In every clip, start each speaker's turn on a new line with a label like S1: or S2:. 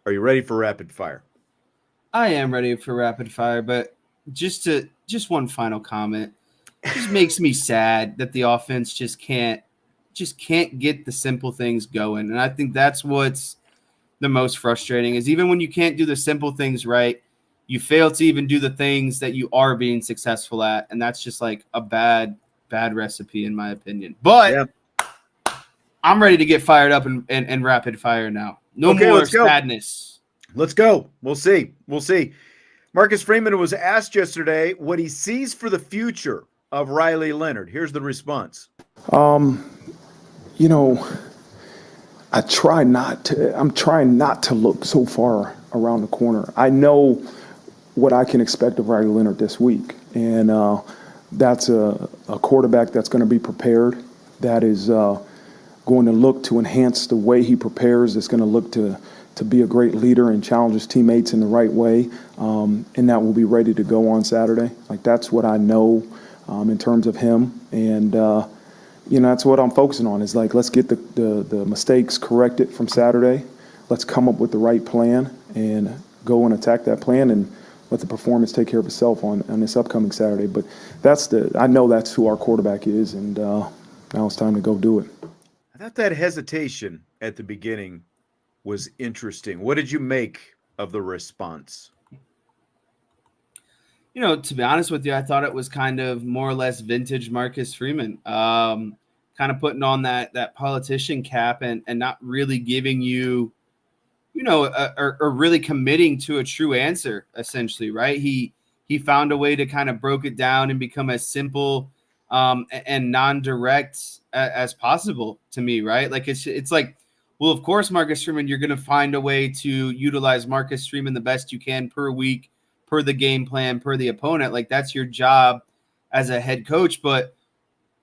S1: Are you ready for rapid fire?
S2: I am ready for rapid fire, but just one final comment. It just makes me sad that the offense just can't get the simple things going. And I think that's what's the most frustrating is even when you can't do the simple things right, you fail to even do the things that you are being successful at. And that's just like a bad recipe in my opinion. But
S1: Yeah.
S2: I'm ready to get fired up and rapid fire now. No
S1: Okay,
S2: more
S1: let's go.
S2: sadness.
S1: Let's go. We'll see. Marcus Freeman was asked yesterday what he sees for the future of Riley Leonard. Here's the response.
S3: You know, I'm trying not to look so far around the corner. I know what I can expect of Riley Leonard this week. And that's a quarterback that's going to be prepared, that is going to look to enhance the way he prepares, that's going to look to be a great leader and challenge his teammates in the right way, and that will be ready to go on Saturday. Like, that's what I know in terms of him. And, that's what I'm focusing on is, like, let's get the mistakes corrected from Saturday. Let's come up with the right plan and go and attack that plan and let the performance take care of itself on this upcoming Saturday. But I know that's who our quarterback is, and now it's time to go do it.
S1: I thought that hesitation at the beginning was interesting. What did you make of the response?
S2: To be honest with you, I thought it was kind of more or less vintage Marcus Freeman, kind of putting on that politician cap and not really giving you, or really committing to a true answer, essentially, right? He found a way to kind of broke it down and become as simple and non-direct as possible to me, right? Like it's like, well, of course, Marcus Freeman, you're going to find a way to utilize Marcus Freeman the best you can per week, per the game plan, per the opponent. Like, that's your job as a head coach. But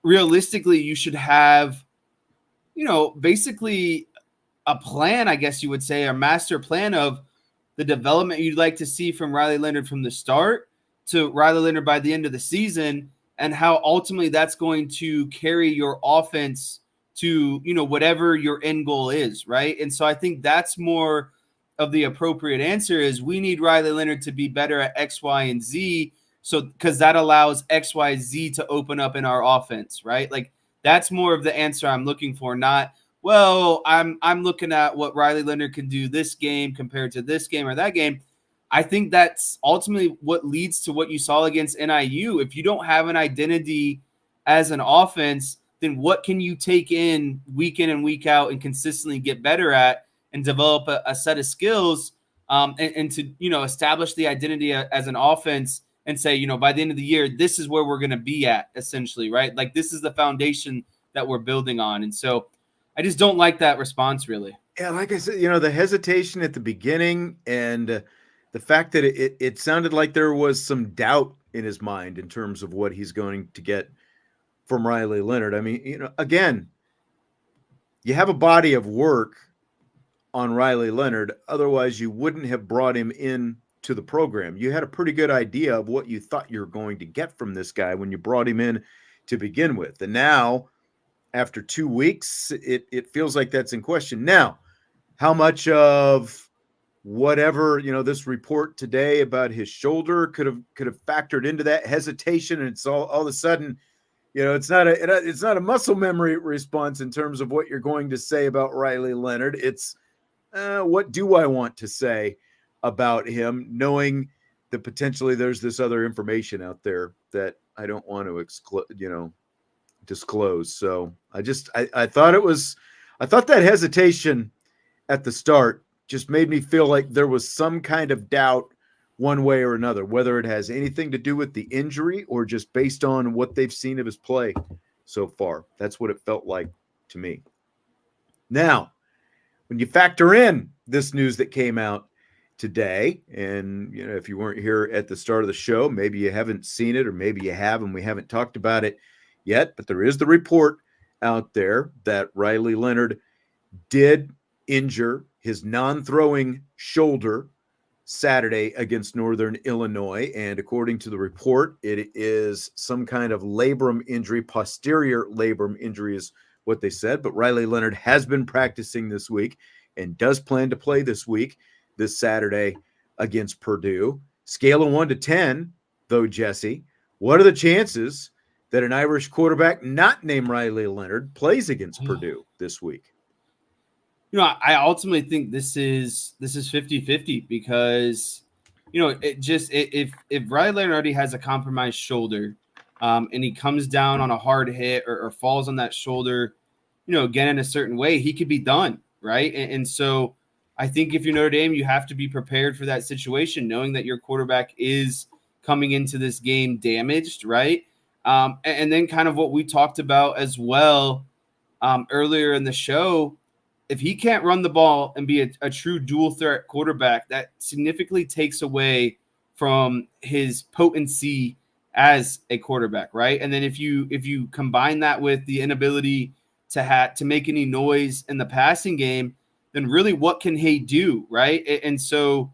S2: realistically, you should have, basically a plan, I guess you would say, a master plan of the development you'd like to see from Riley Leonard from the start to Riley Leonard by the end of the season, and how ultimately that's going to carry your offense to, whatever your end goal is, right? And so I think that's more of the appropriate answer is we need Riley Leonard to be better at X, Y, and Z, so because that allows X, Y, Z to open up in our offense, right? Like, that's more of the answer I'm looking for, not, well, I'm looking at what Riley Leonard can do this game compared to this game or that game. I think that's ultimately what leads to what you saw against NIU. If you don't have an identity as an offense, then what can you take in and week out and consistently get better at and develop a set of skills and to, establish the identity as an offense and say, by the end of the year, this is where we're going to be at, essentially, right? Like, this is the foundation that we're building on. And so I just don't like that response, really.
S1: Yeah, like I said, the hesitation at the beginning and the fact that it sounded like there was some doubt in his mind in terms of what he's going to get from Riley Leonard. I mean, again, you have a body of work on Riley Leonard. Otherwise, you wouldn't have brought him in to the program. You had a pretty good idea of what you thought you were going to get from this guy when you brought him in to begin with. And now, after 2 weeks, it feels like that's in question. Now, how much of whatever, this report today about his shoulder could have factored into that hesitation, and it's all of a sudden, it's not a muscle memory response in terms of what you're going to say about Riley Leonard. It's what do I want to say about him, knowing that potentially there's this other information out there that I don't want to disclose. So I thought that hesitation at the start just made me feel like there was some kind of doubt one way or another, whether it has anything to do with the injury or just based on what they've seen of his play so far. That's what it felt like to me. Now, when you factor in this news that came out today, and if you weren't here at the start of the show, maybe you haven't seen it, or maybe you have and we haven't talked about it yet, but there is the report out there that Riley Leonard did injure his non-throwing shoulder Saturday against Northern Illinois. And according to the report, it is some kind of labrum injury, posterior labrum injury is what they said. But Riley Leonard has been practicing this week and does plan to play this week. this Saturday against Purdue. Scale of 1 to 10, though, Jesse, what are the chances that an Irish quarterback not named Riley Leonard plays against Purdue this week?
S2: I ultimately think this is 50-50 because, if Riley Leonard already has a compromised shoulder, and he comes down on a hard hit or falls on that shoulder, again, in a certain way, he could be done, right? And so I think if you're Notre Dame, you have to be prepared for that situation, knowing that your quarterback is coming into this game damaged, right? And then kind of what we talked about as well earlier in the show, if he can't run the ball and be a true dual threat quarterback, that significantly takes away from his potency as a quarterback, right? And then if you combine that with the inability to make any noise in the passing game, then really what can he do, right? And so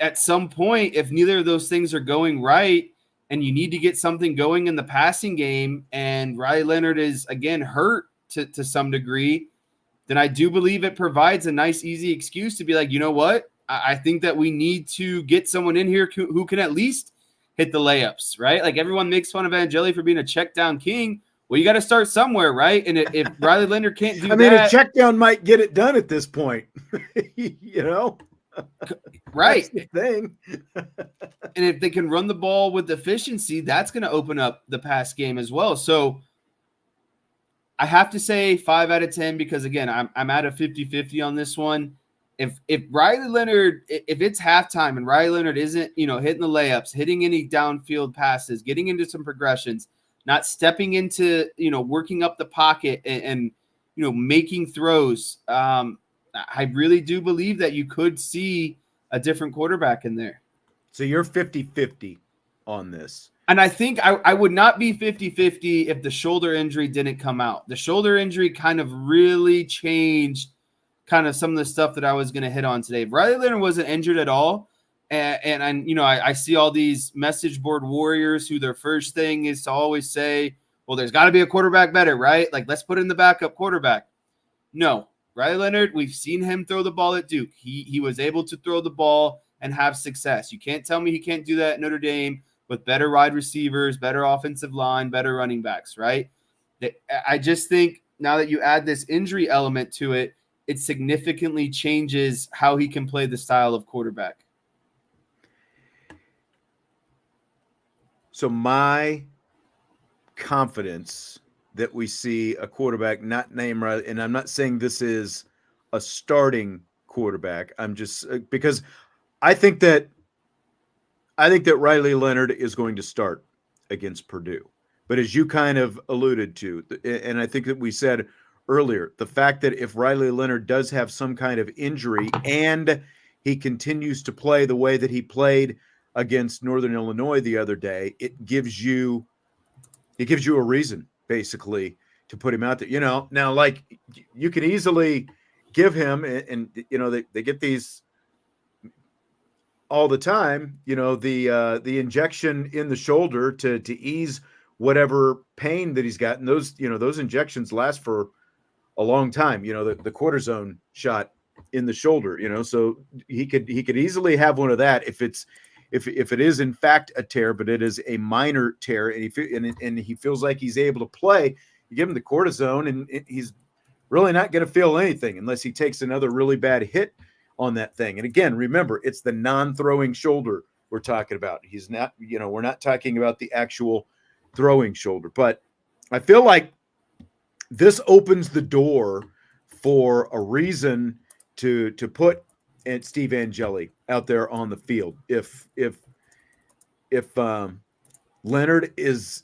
S2: at some point, if neither of those things are going right and you need to get something going in the passing game and Riley Leonard is, again, hurt to some degree, then I do believe it provides a nice, easy excuse to be like, you know what? I think that we need to get someone in here who can at least hit the layups, right? Like everyone makes fun of Angeli for being a check down king. Well, you got to start somewhere, right? And if Riley Leonard can't do
S1: a check down might get it done at this point,
S2: right?
S1: That's the thing.
S2: And if they can run the ball with efficiency, that's going to open up the pass game as well. So I have to say 5 out of 10 because, again, I'm at a 50-50 on this one. If Riley Leonard, if it's halftime and Riley Leonard isn't, hitting the layups, hitting any downfield passes, getting into some progressions, not stepping into, working up the pocket and making throws, I really do believe that you could see a different quarterback in there.
S1: So you're 50-50 on this.
S2: And I think I would not be 50-50 if the shoulder injury didn't come out. The shoulder injury kind of really changed kind of some of the stuff that I was going to hit on today. If Riley Leonard wasn't injured at all, and I see all these message board warriors who their first thing is to always say, well, there's got to be a quarterback better, right? Like, let's put in the backup quarterback. No. Riley Leonard, we've seen him throw the ball at Duke. He was able to throw the ball and have success. You can't tell me he can't do that at Notre Dame with better wide receivers, better offensive line, better running backs, right? I just think now that you add this injury element to it, it significantly changes how he can play the style of quarterback.
S1: So my confidence that we see a quarterback not named Riley, and I'm not saying this is a starting quarterback. I'm just because I think that Riley Leonard is going to start against Purdue. But as you kind of alluded to, and I think that we said earlier, the fact that if Riley Leonard does have some kind of injury and he continues to play the way that he played against Northern Illinois the other day, it gives you a reason basically to put him out there. Now like you can easily give him and they get these all the time, the injection in the shoulder to ease whatever pain that he's got. And those injections last for a long time, the cortisone shot in the shoulder, so he could easily have one of that if it is in fact a tear, but it is a minor tear and he feels like he's able to play. You give him the cortisone and he's really not going to feel anything unless he takes another really bad hit on that thing. And again, remember, it's the non-throwing shoulder we're talking about. He's not, we're not talking about the actual throwing shoulder. But I feel like this opens the door for a reason to put Steve Angeli out there on the field. If Leonard is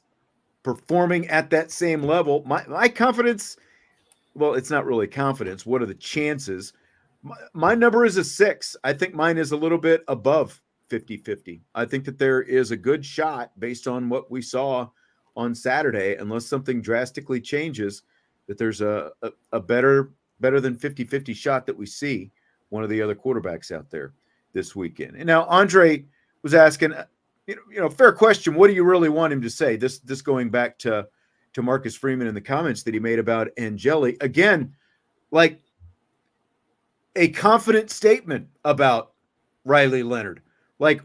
S1: performing at that same level, my confidence, well, it's not really confidence. What are the chances? My number is a 6. I think mine is a little bit above 50-50. I think that there is a good shot based on what we saw on Saturday, unless something drastically changes, that there's a better than 50-50 shot that we see one of the other quarterbacks out there this weekend. And now Andre was asking, fair question. What do you really want him to say? This going back to Marcus Freeman in the comments that he made about Angeli. Again, like, a confident statement about Riley Leonard. Like,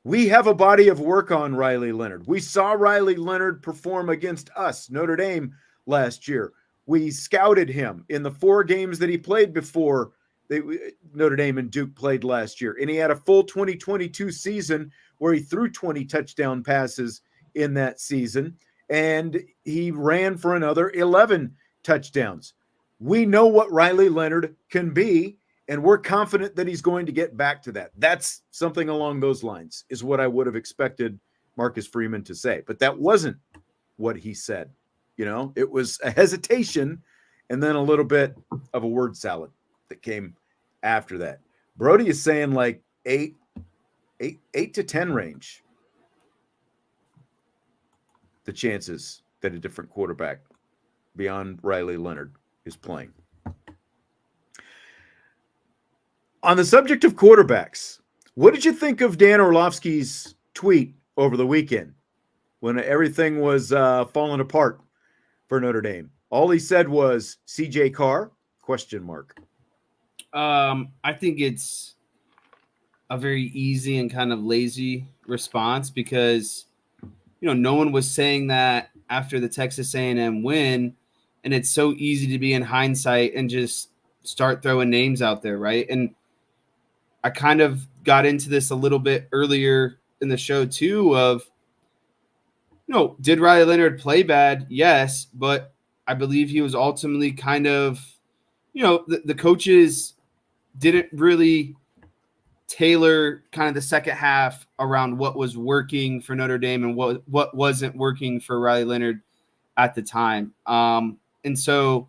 S1: we have a body of work on Riley Leonard. We saw Riley Leonard perform against us, Notre Dame, last year. We scouted him in the 4 games that he played before Notre Dame and Duke played last year. And he had a full 2022 season where he threw 20 touchdown passes in that season. And he ran for another 11 touchdowns. We know what Riley Leonard can be, and we're confident that he's going to get back to that. That's something along those lines is what I would have expected Marcus Freeman to say. But that wasn't what he said. It was a hesitation and then a little bit of a word salad that came after that. Brody is saying like 8 to 10 range. The chances that a different quarterback beyond Riley Leonard is playing. On the subject of quarterbacks, what did you think of Dan Orlovsky's tweet over the weekend when everything was falling apart for Notre Dame? All he said was CJ Carr, ?
S2: I think it's a very easy and kind of lazy response because, no one was saying that after the Texas A&M win, and it's so easy to be in hindsight and just start throwing names out there, right? And I kind of got into this a little bit earlier in the show too of, did Riley Leonard play bad? Yes, but I believe he was ultimately kind of, the coaches didn't really tailor kind of the second half around what was working for Notre Dame and what wasn't working for Riley Leonard at the time. And so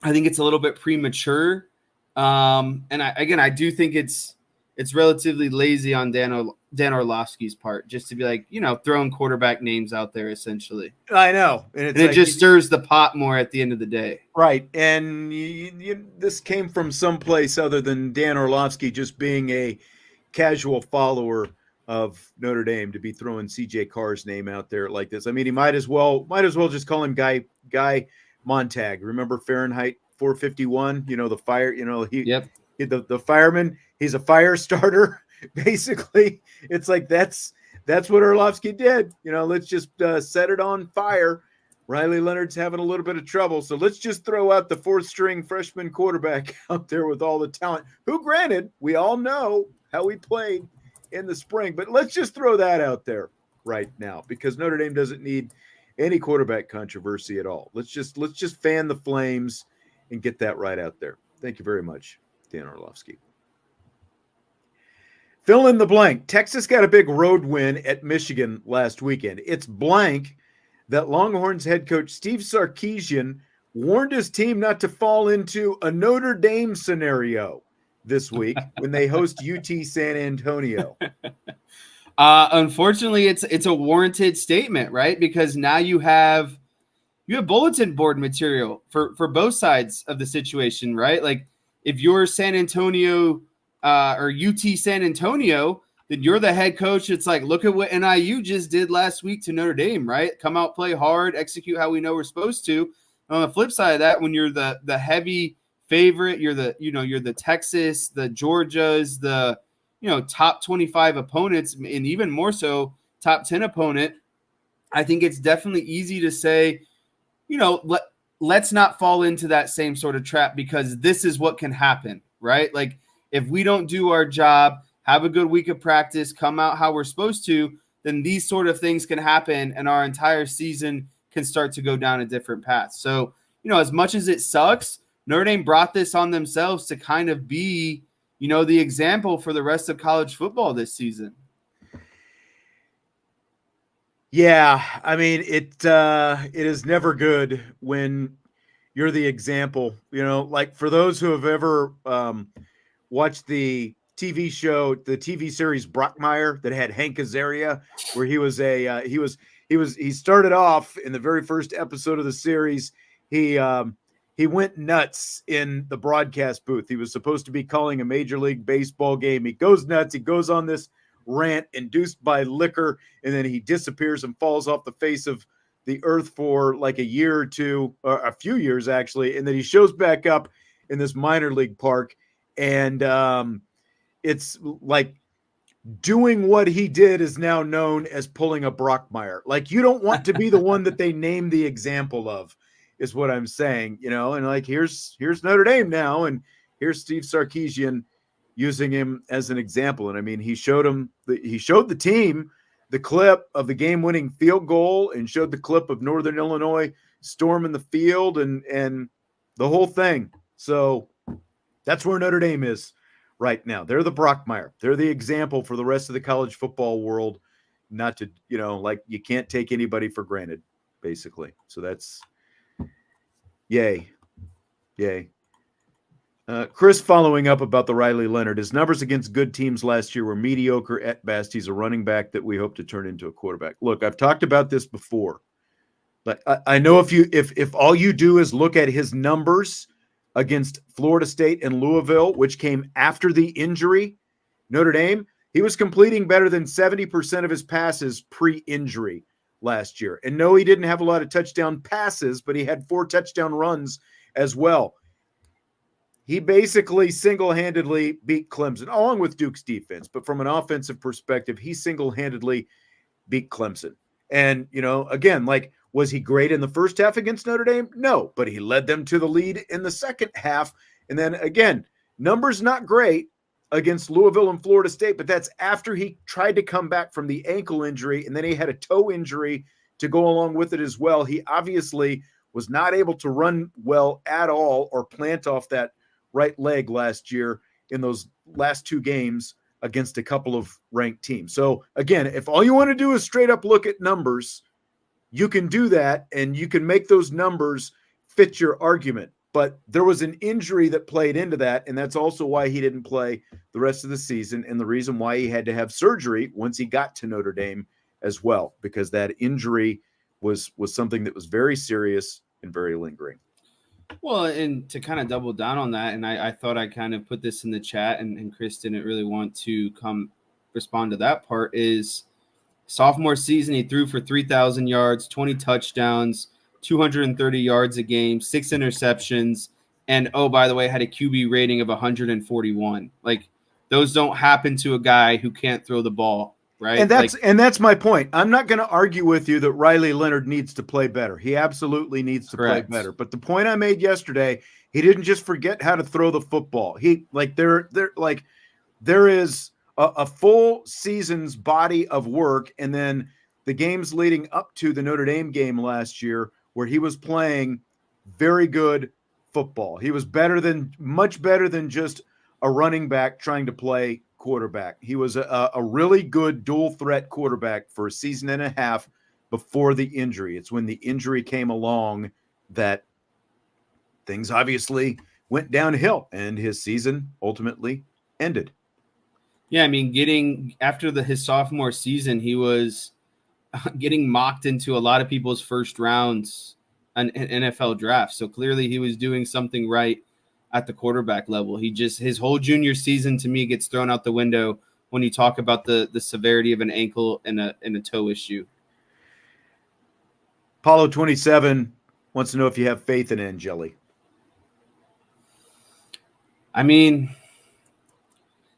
S2: I think it's a little bit premature. And I do think it's relatively lazy on Dan Orlovsky's part, just to be like, throwing quarterback names out there essentially.
S1: I know.
S2: And it just stirs the pot more at the end of the day.
S1: Right. And this came from someplace other than Dan Orlovsky just being a casual follower of Notre Dame to be throwing CJ Carr's name out there like this. I mean, he might as well just call him Guy Montag. Remember Fahrenheit 451? The fire, the fireman, he's a fire starter. Basically, it's like that's what Orlovsky did. Let's just set it on fire. Riley Leonard's having a little bit of trouble, so let's just throw out the 4th-string freshman quarterback out there with all the talent, who, granted, we all know how he played in the spring, but let's just throw that out there right now because Notre Dame doesn't need any quarterback controversy at all. Let's just fan the flames and get that right out there. Thank you very much, Dan Orlovsky. Fill in the blank. Texas got a big road win at Michigan last weekend. It's blank that Longhorns head coach Steve Sarkesian warned his team not to fall into a Notre Dame scenario this week when they host UT San Antonio.
S2: Unfortunately, it's a warranted statement, right? Because now you have bulletin board material for both sides of the situation, right? Like if you're San Antonio or UT San Antonio, then you're the head coach. It's like, look at what NIU just did last week to Notre Dame, right? Come out, play hard, execute how we know we're supposed to. On the flip side of that, when you're the heavy favorite, you're the Texas, the Georgias, the top 25 opponents, and even more so top 10 opponent. I think it's definitely easy to say, let's not fall into that same sort of trap because this is what can happen, right? Like if we don't do our job, have a good week of practice, come out how we're supposed to, then these sort of things can happen and our entire season can start to go down a different path. So, as much as it sucks, Notre Dame brought this on themselves to kind of be, the example for the rest of college football this season.
S1: Yeah, I mean, it is never good when you're the example, like for those who have ever watched the TV show, the TV series Brockmire that had Hank Azaria, where he was he started off in the very first episode of the series. He went nuts in the broadcast booth. He was supposed to be calling a Major League Baseball game. He goes nuts. He goes on this rant induced by liquor, and then he disappears and falls off the face of the earth for like a year or two, or a few years actually, and then he shows back up in this minor league park. And it's like doing what he did is now known as pulling a Brockmire. Like, you don't want to be the one that they name the example of, is what I'm saying, and like, here's Notre Dame now, and here's Steve Sarkesian using him as an example. And I mean, he showed the team the clip of the game-winning field goal and showed the clip of Northern Illinois storming the field and the whole thing. So that's where Notre Dame is right now. They're the Brockmire. They're the example for the rest of the college football world, not to, like, you can't take anybody for granted, basically. So that's yay. Chris following up about the Riley Leonard. His numbers against good teams last year were mediocre at best. He's a running back that we hope to turn into a quarterback. Look, I've talked about this before, but I know if all you do is look at his numbers against Florida State and Louisville, which came after the injury, Notre Dame, he was completing better than 70% of his passes pre-injury last year. And no, he didn't have a lot of touchdown passes, but he had 4 touchdown runs as well. He basically single-handedly beat Clemson, along with Duke's defense. But from an offensive perspective, he single-handedly beat Clemson. And, again, like, was he great in the first half against Notre Dame? No, but he led them to the lead in the second half. And then, again, numbers not great against Louisville and Florida State, but that's after he tried to come back from the ankle injury, and then he had a toe injury to go along with it as well. He obviously was not able to run well at all or plant off that right leg last year in those last 2 games against a couple of ranked teams. So again, if all you want to do is straight up look at numbers, you can do that and you can make those numbers fit your argument. But there was an injury that played into that, and that's also why he didn't play the rest of the season, and the reason why he had to have surgery once he got to Notre Dame as well, because that injury was something that was very serious and very lingering.
S2: Well, and to kind of double down on that, and I thought I kind of put this in the chat, and Chris didn't really want to come respond to that part, is sophomore season, he threw for 3,000 yards, 20 touchdowns, 230 yards a game, 6 interceptions, and, oh, by the way, had a QB rating of 141. Like, those don't happen to a guy who can't throw the ball. Right.
S1: And that's my point. I'm not going to argue with you that Riley Leonard needs to play better. He absolutely needs to play better. But the point I made yesterday, he didn't just forget how to throw the football. There is a full season's body of work, and then the games leading up to the Notre Dame game last year where he was playing very good football. He was much better than just a running back trying to play quarterback. He was a really good dual threat quarterback for a season and a half before the injury. It's when the injury came along that things obviously went downhill and his season ultimately ended.
S2: Yeah, I mean, after his sophomore season, he was getting mocked into a lot of people's first rounds in NFL drafts. So clearly he was doing something right at the quarterback level. His whole junior season to me gets thrown out the window when you talk about the severity of an ankle and a toe issue.
S1: Apollo 27 wants to know if you have faith in Angeli.
S2: I mean,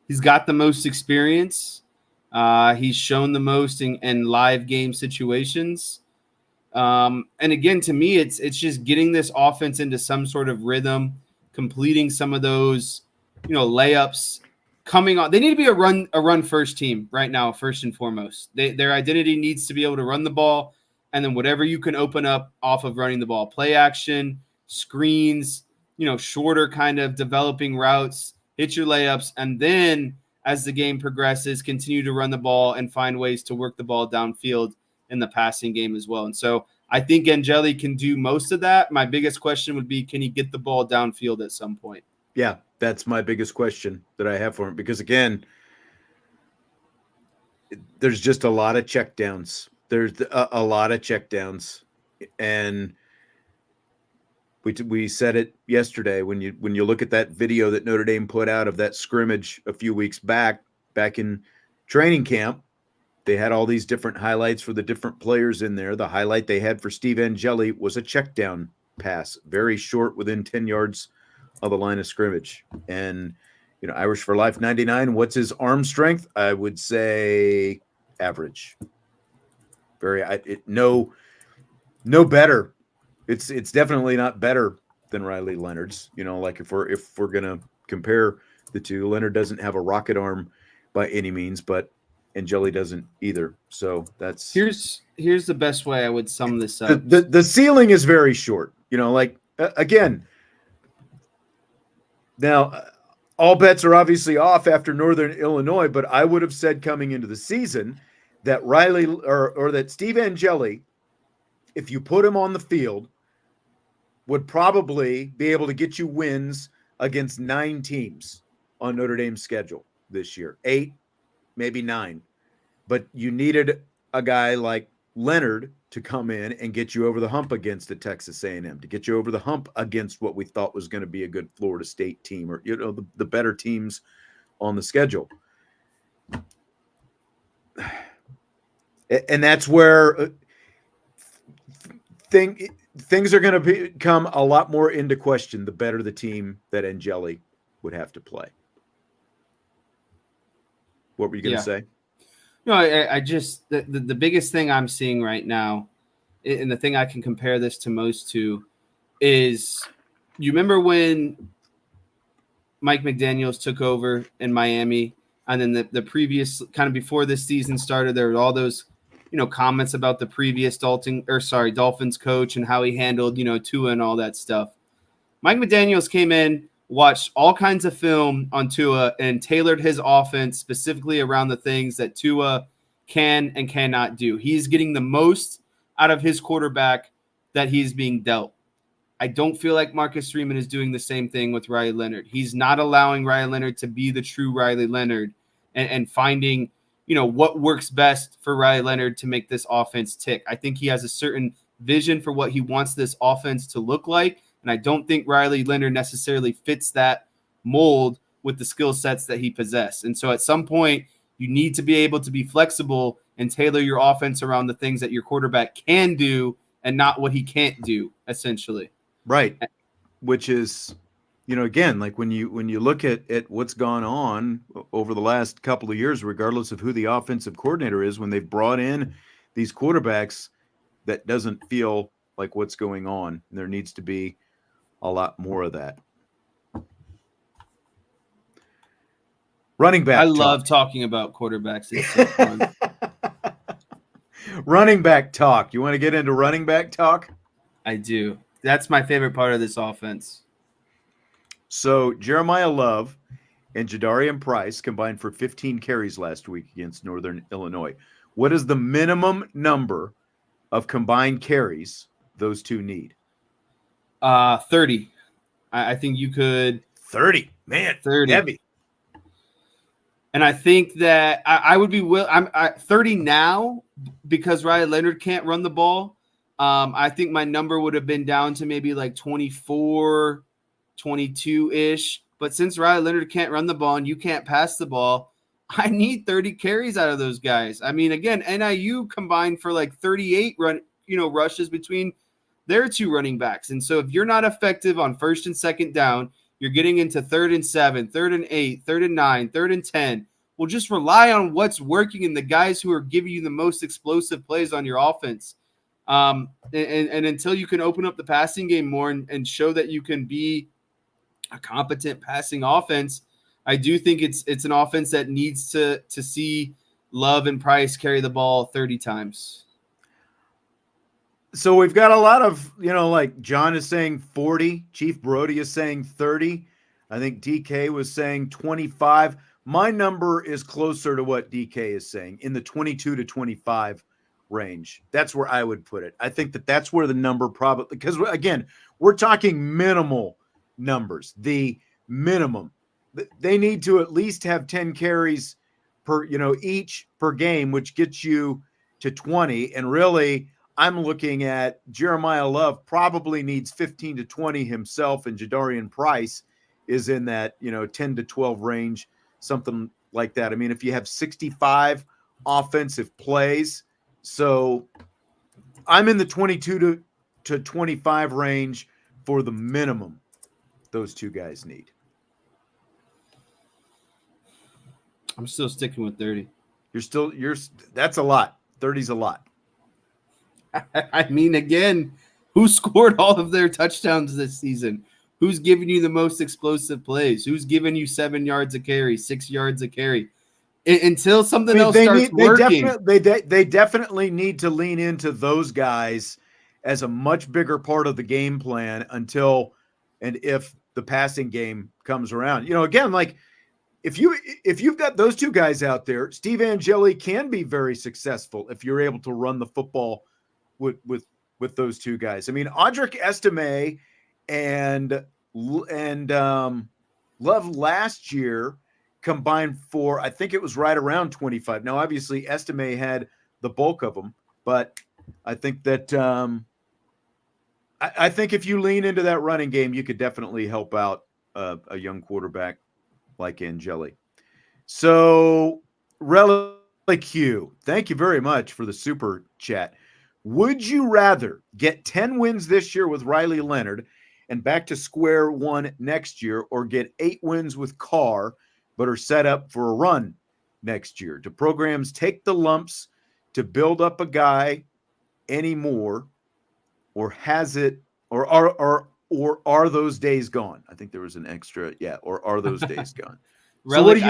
S2: he's got the most experience. He's shown the most in live game situations. And again, to me, it's just getting this offense into some sort of rhythm, completing some of those, layups coming on. They need to be a run first team right now, first and foremost. Their identity needs to be able to run the ball, and then whatever you can open up off of running the ball, play action, screens, shorter kind of developing routes, hit your layups, and then as the game progresses, continue to run the ball and find ways to work the ball downfield in the passing game as well. And so I think Angeli can do most of that. My biggest question would be, can he get the ball downfield at some point?
S1: Yeah, that's my biggest question that I have for him, because again, there's just a lot of checkdowns. There's a lot of checkdowns, and we said it yesterday when you look at that video that Notre Dame put out of that scrimmage a few weeks back in training camp. They had all these different highlights for the different players in there. The highlight they had for Steve Angeli was a check down pass, very short, within 10 yards of the line of scrimmage. And, Irish for Life 99, what's his arm strength? I would say average. No better. It's definitely not better than Riley Leonard's. Like if we're gonna compare the two, Leonard doesn't have a rocket arm by any means, but Angeli doesn't either. So that's
S2: here's the best way I would sum this up.
S1: The ceiling is very short. Again. Now, all bets are obviously off after Northern Illinois, but I would have said coming into the season that Riley or that Steve Angeli, if you put him on the field, would probably be able to get you wins against 9 teams on Notre Dame's schedule this year. 8, maybe 9. But you needed a guy like Leonard to come in and get you over the hump against a Texas A&M, to get you over the hump against what we thought was going to be a good Florida State team, or the better teams on the schedule. And that's where things are going to become a lot more into question the better the team that Angeli would have to play. What were you going to say?
S2: No, I just the biggest thing I'm seeing right now, and the thing I can compare this to most to, is you remember when Mike McDaniels took over in Miami, and then the previous kind of before this season started, there were all those comments about the previous Dolphins coach and how he handled Tua and all that stuff. Mike McDaniels came in, watched all kinds of film on Tua, and tailored his offense specifically around the things that Tua can and cannot do. He's getting the most out of his quarterback that he's being dealt. I don't feel like Marcus Freeman is doing the same thing with Riley Leonard. He's not allowing Riley Leonard to be the true Riley Leonard and finding, what works best for Riley Leonard to make this offense tick. I think he has a certain vision for what he wants this offense to look like. And I don't think Riley Leonard necessarily fits that mold with the skill sets that he possesses. And so at some point, you need to be able to be flexible and tailor your offense around the things that your quarterback can do and not what he can't do, essentially.
S1: Right. Which is, again, like when you look at what's gone on over the last couple of years, regardless of who the offensive coordinator is, when they've brought in these quarterbacks, that doesn't feel like what's going on. There needs to be a lot more of that. Running back.
S2: I love talking about quarterbacks. It's so fun.
S1: Running back talk. You want to get into running back talk?
S2: I do. That's my favorite part of this offense.
S1: So Jeremiyah Love and Jadarian Price combined for 15 carries last week against Northern Illinois. What is the minimum number of combined carries those two need?
S2: 30. I think you could.
S1: 30. Man,
S2: 30.
S1: Heavy.
S2: And I think that I would be I'm 30 now because Riley Leonard can't run the ball. I think my number would have been down to maybe like 24, 22-ish. But since Riley Leonard can't run the ball and you can't pass the ball, I need 30 carries out of those guys. I mean, again, NIU combined for like 38 rushes between their two running backs. And so if you're not effective on first and second down, you're getting into 3rd and 7, 3rd and 8, 3rd and 9, 3rd and 10. Well, just rely on what's working and the guys who are giving you the most explosive plays on your offense. And until you can open up the passing game more and show that you can be a competent passing offense, I do think it's an offense that needs to see Love and Price carry the ball 30 times.
S1: So we've got a lot of, like John is saying 40, Chief Brody is saying 30. I think DK was saying 25. My number is closer to what DK is saying, in the 22 to 25 range. That's where I would put it. I think that's where the number probably, because again, we're talking minimal numbers, the minimum. They need to at least have 10 carries per, each per game, which gets you to 20. And really, I'm looking at Jeremiyah Love probably needs 15 to 20 himself, and Jadarian Price is in that, 10 to 12 range, something like that. I mean, if you have 65 offensive plays, so I'm in the 22 to 25 range for the minimum. those two guys need?
S2: I'm still sticking with 30.
S1: That's a lot. 30's a lot.
S2: I mean, again, who scored all of their touchdowns this season? Who's giving you the most explosive plays? Who's giving you 7 yards a carry, 6 yards a carry? Until something else starts working.
S1: They definitely need to lean into those guys as a much bigger part of the game plan until and if the passing game comes around. You know, again, like if you've got those two guys out there, Steve Angeli can be very successful if you're able to run the football with those two guys. I mean, Audric Estime and Love last year combined for, I think it was right around 25. Now, obviously, Estime had the bulk of them, but I think that I think if you lean into that running game, you could definitely help out a young quarterback like Angeli. So, Relic Q, thank you very much for the super chat. Would you rather get 10 wins this year with Riley Leonard and back to square one next year, or get 8 wins with Carr but are set up for a run next year? Do programs take the lumps to build up a guy anymore, or has it, or are those days gone? I think there was an extra, or are those days gone? So Relic,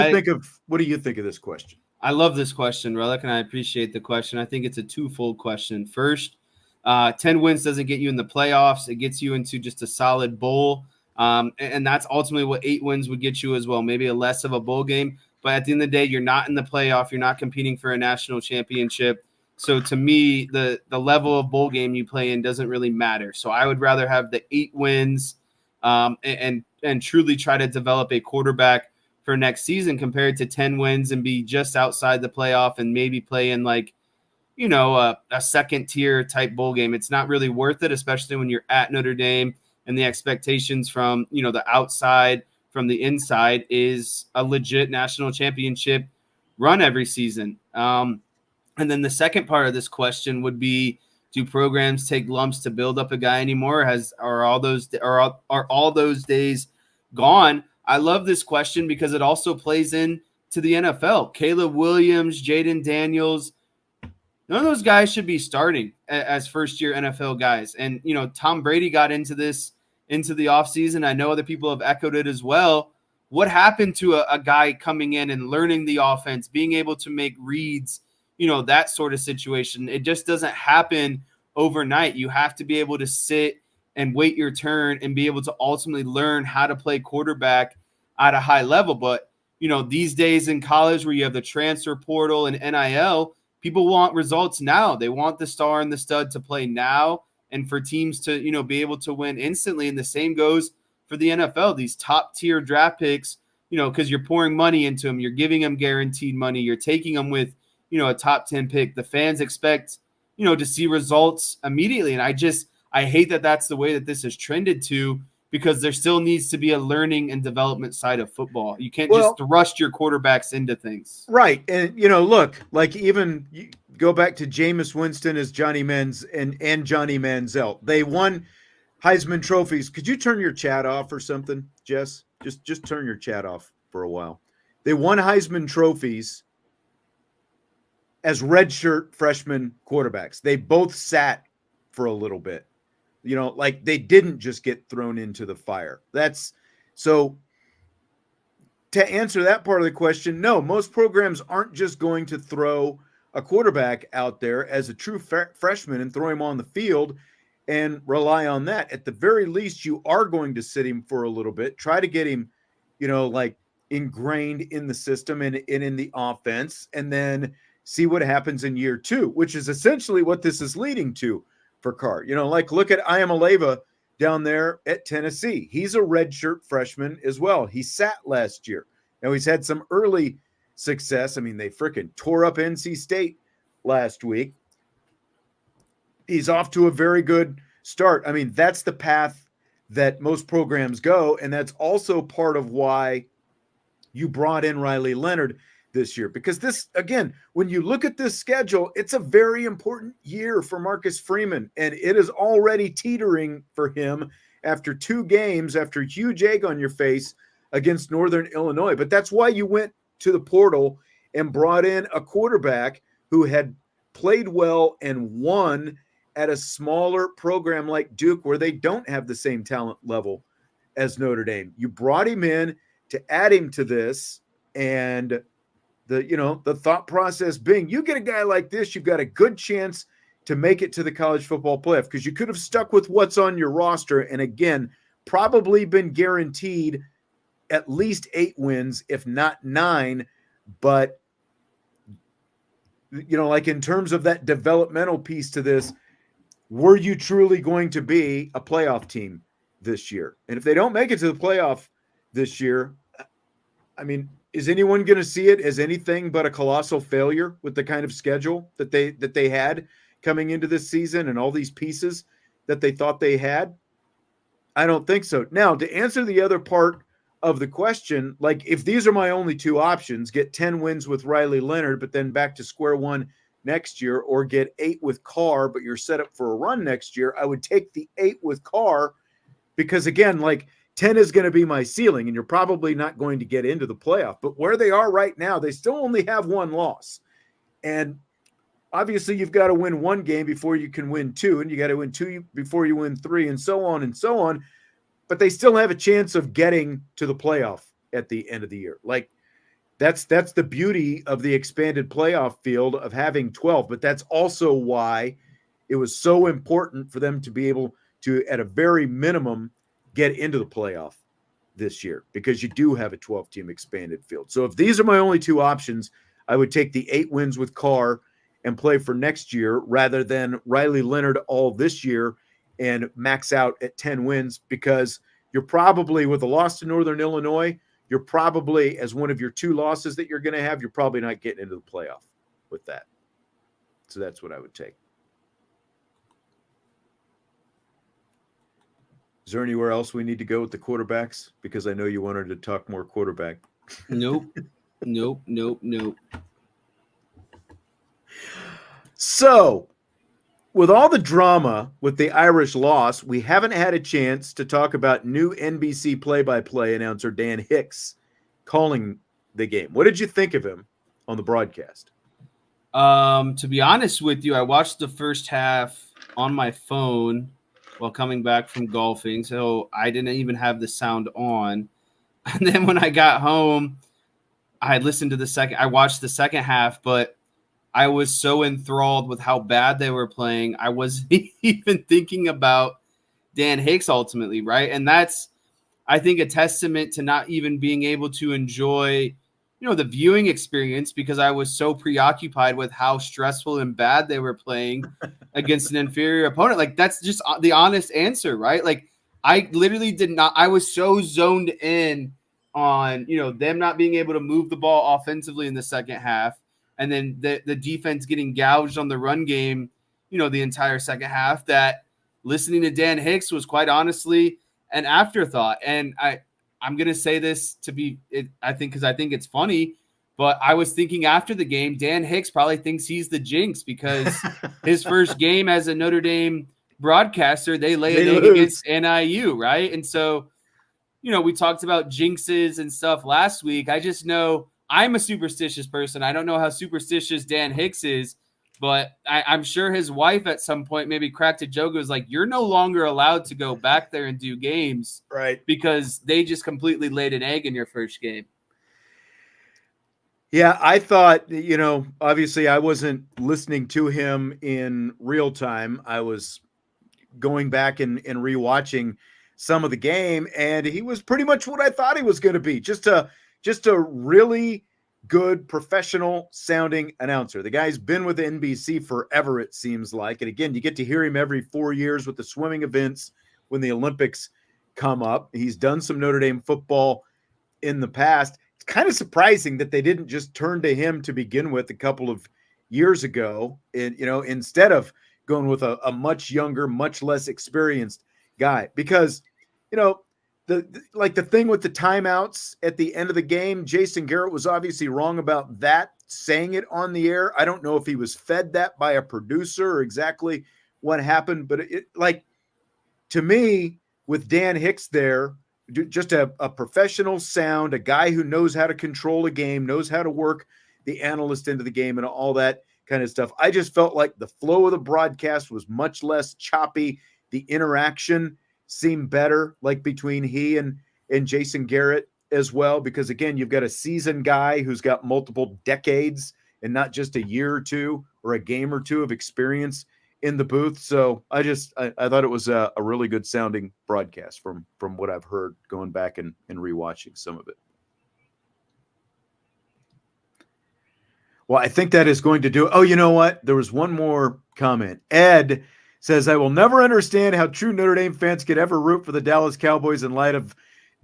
S1: what do you think of this question?
S2: I love this question, Relic, and I appreciate the question. I think it's a twofold question. First, 10 wins doesn't get you in the playoffs. It gets you into just a solid bowl. And that's ultimately what 8 wins would get you as well. Maybe a less of a bowl game. But at the end of the day, you're not in the playoff. You're not competing for a national championship. So to me, the level of bowl game you play in doesn't really matter. So I would rather have the 8 wins and truly try to develop a quarterback for next season compared to 10 wins and be just outside the playoff and maybe play in like, a second tier type bowl game. It's not really worth it, especially when you're at Notre Dame and the expectations from, the outside, from the inside is a legit national championship run every season. And then the second part of this question would be, do programs take lumps to build up a guy anymore? Are all those days gone? I love this question because it also plays in to the NFL. Caleb Williams, Jaden Daniels, none of those guys should be starting as first-year NFL guys. And, Tom Brady got into the offseason. I know other people have echoed it as well. What happened to a guy coming in and learning the offense, being able to make reads, that sort of situation? It just doesn't happen overnight. You have to be able to sit and wait your turn and be able to ultimately learn how to play quarterback at a high level. But, these days in college where you have the transfer portal and NIL, people want results now. They want the star and the stud to play now and for teams to, be able to win instantly. And the same goes for the NFL. These top tier draft picks, because you're pouring money into them, you're giving them guaranteed money, you're taking them with, a top 10 pick. The fans expect, to see results immediately. And I hate that that's the way that this has trended to, because there still needs to be a learning and development side of football. You can't just thrust your quarterbacks into things.
S1: Right. And, look, like even you go back to Jameis Winston as Johnny and Johnny Manziel. They won Heisman trophies. Could you turn your chat off or something, Jess? Just turn your chat off for a while. They won Heisman trophies as redshirt freshman quarterbacks. They both sat for a little bit. Like they didn't just get thrown into the fire. That's so to answer that part of the question. No, most programs aren't just going to throw a quarterback out there as a true freshman and throw him on the field and rely on that. At the very least, you are going to sit him for a little bit, try to get him, like ingrained in the system and in the offense, and then see what happens in year 2, which is essentially what this is leading to for Carr. Like look at Iamaleava down there at Tennessee. He's a redshirt freshman as well. He sat last year. Now he's had some early success. I mean, they freaking tore up NC State last week. He's off to a very good start. I mean, that's the path that most programs go, and that's also part of why you brought in Riley Leonard this year, because this, again, when you look at this schedule, it's a very important year for Marcus Freeman, and it is already teetering for him after 2 games, after a huge egg on your face against Northern Illinois. But that's why you went to the portal and brought in a quarterback who had played well and won at a smaller program like Duke, where they don't have the same talent level as Notre Dame. You brought him in to add him to this, and the thought process being, you get a guy like this, you've got a good chance to make it to the college football playoff, because you could have stuck with what's on your roster and, again, probably been guaranteed at least 8 wins, if not 9. But, like in terms of that developmental piece to this, were you truly going to be a playoff team this year? And if they don't make it to the playoff this year, I mean, is anyone going to see it as anything but a colossal failure with the kind of schedule that they had coming into this season and all these pieces that they thought they had? I don't think so. Now, to answer the other part of the question, like, if these are my only 2 options, get 10 wins with Riley Leonard, but then back to square one next year, or get 8 with Carr, but you're set up for a run next year, I would take the 8 with Carr, because, again, like, 10 is going to be my ceiling, and you're probably not going to get into the playoff. But where they are right now, they still only have 1 loss. And obviously you've got to win 1 game before you can win 2, and you got to win 2 before you win 3, and so on and so on. But they still have a chance of getting to the playoff at the end of the year. Like, that's the beauty of the expanded playoff field of having 12. But that's also why it was so important for them to be able to, at a very minimum, get into the playoff this year, because you do have a 12-team expanded field. So if these are my only 2 options, I would take the 8 wins with Carr and play for next year, rather than Riley Leonard all this year and max out at 10 wins, because you're probably, with a loss to Northern Illinois, you're probably, as one of your 2 losses that you're going to have, you're probably not getting into the playoff with that. So that's what I would take. Is there anywhere else we need to go with the quarterbacks? Because I know you wanted to talk more quarterback.
S2: Nope.
S1: So, with all the drama with the Irish loss, we haven't had a chance to talk about new NBC play-by-play announcer Dan Hicks calling the game. What did you think of him on the broadcast?
S2: To be honest with you, I watched the first half on my phone while coming back from golfing, so I didn't even have the sound on. And then when I got home, I watched the second half, but I was so enthralled with how bad they were playing, I wasn't even thinking about Dan Hicks ultimately, right? And that's, I think, a testament to not even being able to enjoy, the viewing experience, because I was so preoccupied with how stressful and bad they were playing against an inferior opponent. Like, that's just the honest answer, right? Like, I literally did not – I was so zoned in on, them not being able to move the ball offensively in the second half, and then the defense getting gouged on the run game, the entire second half, that listening to Dan Hicks was quite honestly an afterthought. And I'm going to say this I think it's funny, but I was thinking after the game, Dan Hicks probably thinks he's the jinx, because his first game as a Notre Dame broadcaster, they lay an egg against NIU, right? And so, we talked about jinxes and stuff last week. I just know I'm a superstitious person. I don't know how superstitious Dan Hicks is, but I'm sure his wife at some point maybe cracked a joke. It was like, you're no longer allowed to go back there and do games,
S1: right?
S2: Because they just completely laid an egg in your first game.
S1: Yeah, I thought, obviously I wasn't listening to him in real time. I was going back and rewatching some of the game, and he was pretty much what I thought he was going to be. Just a really good professional sounding announcer. The guy's been with NBC forever, it seems like. And again, you get to hear him every 4 years with the swimming events when the Olympics come up. He's done some Notre Dame football in the past. It's kind of surprising that they didn't just turn to him to begin with a couple of years ago, and, instead of going with a much younger, much less experienced guy, because, the thing with the timeouts at the end of the game, Jason Garrett was obviously wrong about that, saying it on the air. I don't know if he was fed that by a producer or exactly what happened, but to me, with Dan Hicks there, just a professional sound, a guy who knows how to control a game, knows how to work the analyst into the game and all that kind of stuff. I just felt like the flow of the broadcast was much less choppy. The interaction seemed better, like between he and Jason Garrett as well, because again, you've got a seasoned guy who's got multiple decades and not just a year or two or a game or two of experience in the booth. So I thought it was a really good sounding broadcast from what I've heard going back and rewatching some of it. Well, I think that is going to do it. Oh, you know what? There was one more comment. Ed says, I will never understand how true Notre Dame fans could ever root for the Dallas Cowboys in light of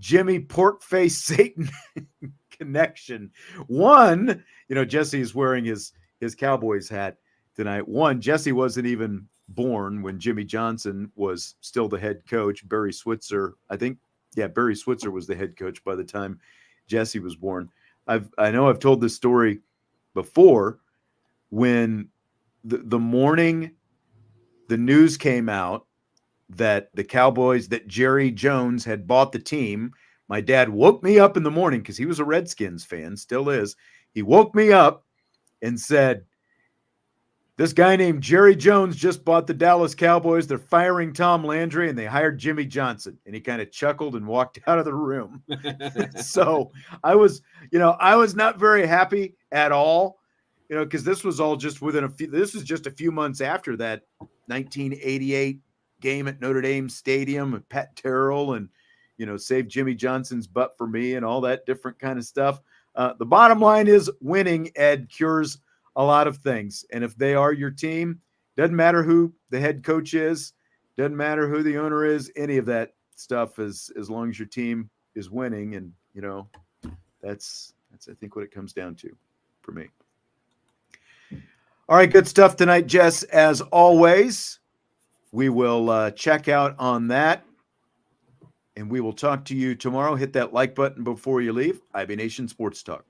S1: Jimmy Porkface Satan connection. One, Jesse is wearing his Cowboys hat tonight. One, Jesse wasn't even born when Jimmy Johnson was still the head coach. Barry Switzer, Barry Switzer was the head coach by the time Jesse was born. I know I've told this story before, when the morning the news came out that the Cowboys, that Jerry Jones had bought the team, my dad woke me up in the morning because he was a Redskins fan, still is. He woke me up and said, this guy named Jerry Jones just bought the Dallas Cowboys. They're firing Tom Landry and they hired Jimmy Johnson. And he kind of chuckled and walked out of the room. So I was not very happy at all, because this was all just this was just a few months after that 1988 game at Notre Dame Stadium with Pat Terrell and, save Jimmy Johnson's butt for me and all that different kind of stuff. The bottom line is winning, Ed, cures a lot of things. And if they are your team, doesn't matter who the head coach is, doesn't matter who the owner is, any of that stuff, as long as your team is winning. And, that's I think what it comes down to for me. All right, good stuff tonight, Jess. As always, we will check out on that, and we will talk to you tomorrow. Hit that like button before you leave. IB Nation Sports Talk.